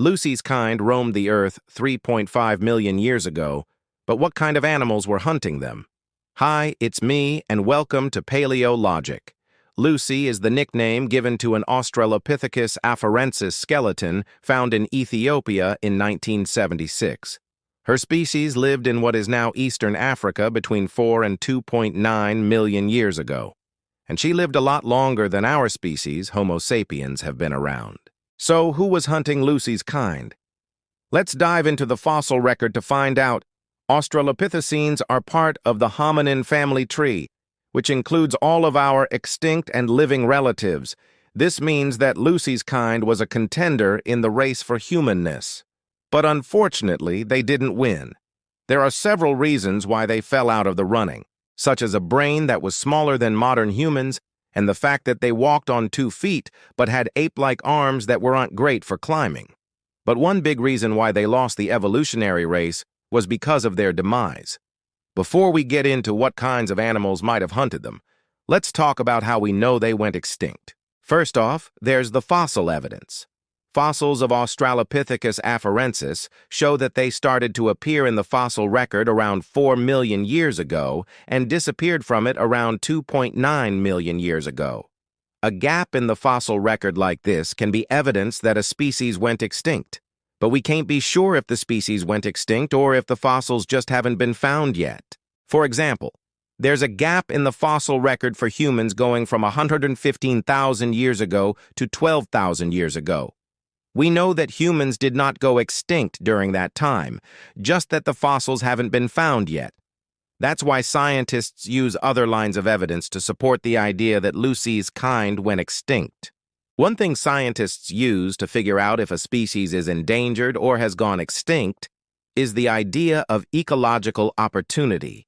Lucy's kind roamed the Earth 3.5 million years ago, but what kind of animals were hunting them? Hi, it's me, and welcome to Paleologic. Lucy is the nickname given to an Australopithecus afarensis skeleton found in Ethiopia in 1976. Her species lived in what is now Eastern Africa between 4 and 2.9 million years ago. And she lived a lot longer than our species, Homo sapiens, have been around. So, who was hunting Lucy's kind? Let's dive into the fossil record to find out. Australopithecines are part of the hominin family tree, which includes all of our extinct and living relatives. This means that Lucy's kind was a contender in the race for humanness. But unfortunately, they didn't win. There are several reasons why they fell out of the running, such as a brain that was smaller than modern humans, and the fact that they walked on 2 feet but had ape-like arms that weren't great for climbing. But one big reason why they lost the evolutionary race was because of their demise. Before we get into what kinds of animals might have hunted them, let's talk about how we know they went extinct. First off, there's the fossil evidence. Fossils of Australopithecus afarensis show that they started to appear in the fossil record around 4 million years ago and disappeared from it around 2.9 million years ago. A gap in the fossil record like this can be evidence that a species went extinct, but we can't be sure if the species went extinct or if the fossils just haven't been found yet. For example, there's a gap in the fossil record for humans going from 115,000 years ago to 12,000 years ago. We know that humans did not go extinct during that time, just that the fossils haven't been found yet. That's why scientists use other lines of evidence to support the idea that Lucy's kind went extinct. One thing scientists use to figure out if a species is endangered or has gone extinct is the idea of ecological opportunity.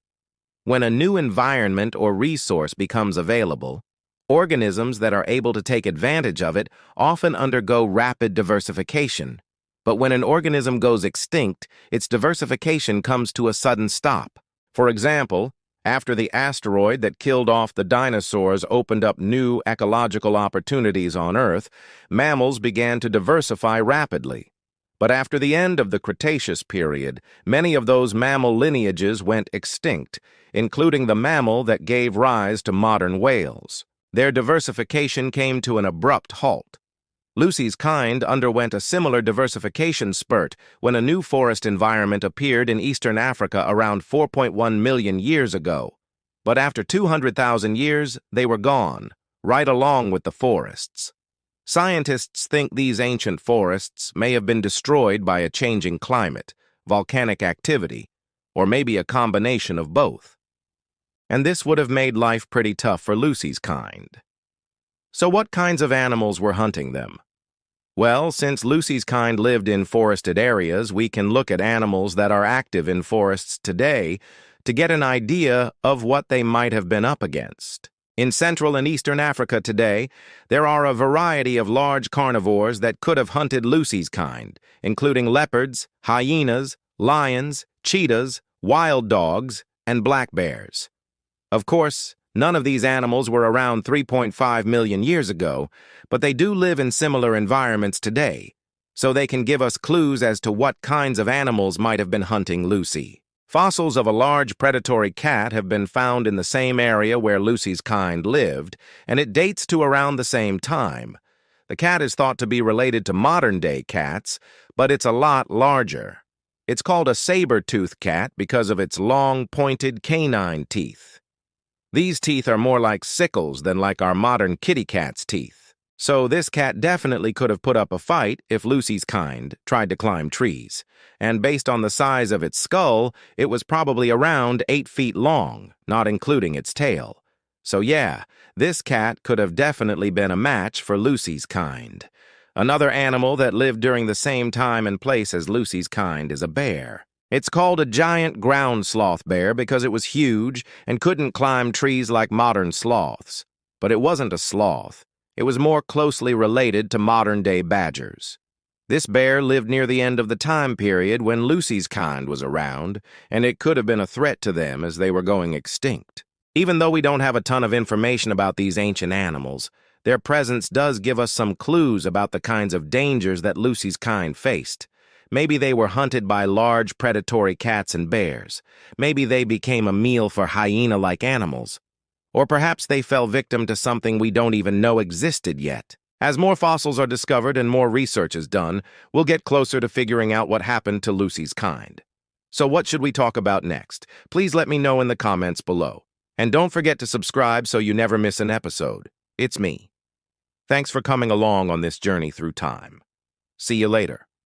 When a new environment or resource becomes available, organisms that are able to take advantage of it often undergo rapid diversification. But when an organism goes extinct, its diversification comes to a sudden stop. For example, after the asteroid that killed off the dinosaurs opened up new ecological opportunities on Earth, mammals began to diversify rapidly. But after the end of the Cretaceous period, many of those mammal lineages went extinct, including the mammal that gave rise to modern whales. Their diversification came to an abrupt halt. Lucy's kind underwent a similar diversification spurt when a new forest environment appeared in eastern Africa around 4.1 million years ago. But after 200,000 years, they were gone, right along with the forests. Scientists think these ancient forests may have been destroyed by a changing climate, volcanic activity, or maybe a combination of both. And this would have made life pretty tough for Lucy's kind. So what kinds of animals were hunting them? Well, since Lucy's kind lived in forested areas, we can look at animals that are active in forests today to get an idea of what they might have been up against. In Central and Eastern Africa today, there are a variety of large carnivores that could have hunted Lucy's kind, including leopards, hyenas, lions, cheetahs, wild dogs, and black bears. Of course, none of these animals were around 3.5 million years ago, but they do live in similar environments today, so they can give us clues as to what kinds of animals might have been hunting Lucy. Fossils of a large predatory cat have been found in the same area where Lucy's kind lived, and it dates to around the same time. The cat is thought to be related to modern-day cats, but it's a lot larger. It's called a saber-toothed cat because of its long, pointed canine teeth. These teeth are more like sickles than like our modern kitty cat's teeth. So this cat definitely could have put up a fight if Lucy's kind tried to climb trees. And based on the size of its skull, it was probably around 8 feet long, not including its tail. So yeah, this cat could have definitely been a match for Lucy's kind. Another animal that lived during the same time and place as Lucy's kind is a bear. It's called a giant ground sloth bear because it was huge and couldn't climb trees like modern sloths. But it wasn't a sloth. It was more closely related to modern-day badgers. This bear lived near the end of the time period when Lucy's kind was around, and it could have been a threat to them as they were going extinct. Even though we don't have a ton of information about these ancient animals, Their presence does give us some clues about the kinds of dangers that Lucy's kind faced. Maybe they were hunted by large predatory cats and bears. Maybe they became a meal for hyena-like animals. Or perhaps they fell victim to something we don't even know existed yet. As more fossils are discovered and more research is done, we'll get closer to figuring out what happened to Lucy's kind. So what should we talk about next? Please let me know in the comments below. And don't forget to subscribe so you never miss an episode. It's me. Thanks for coming along on this journey through time. See you later.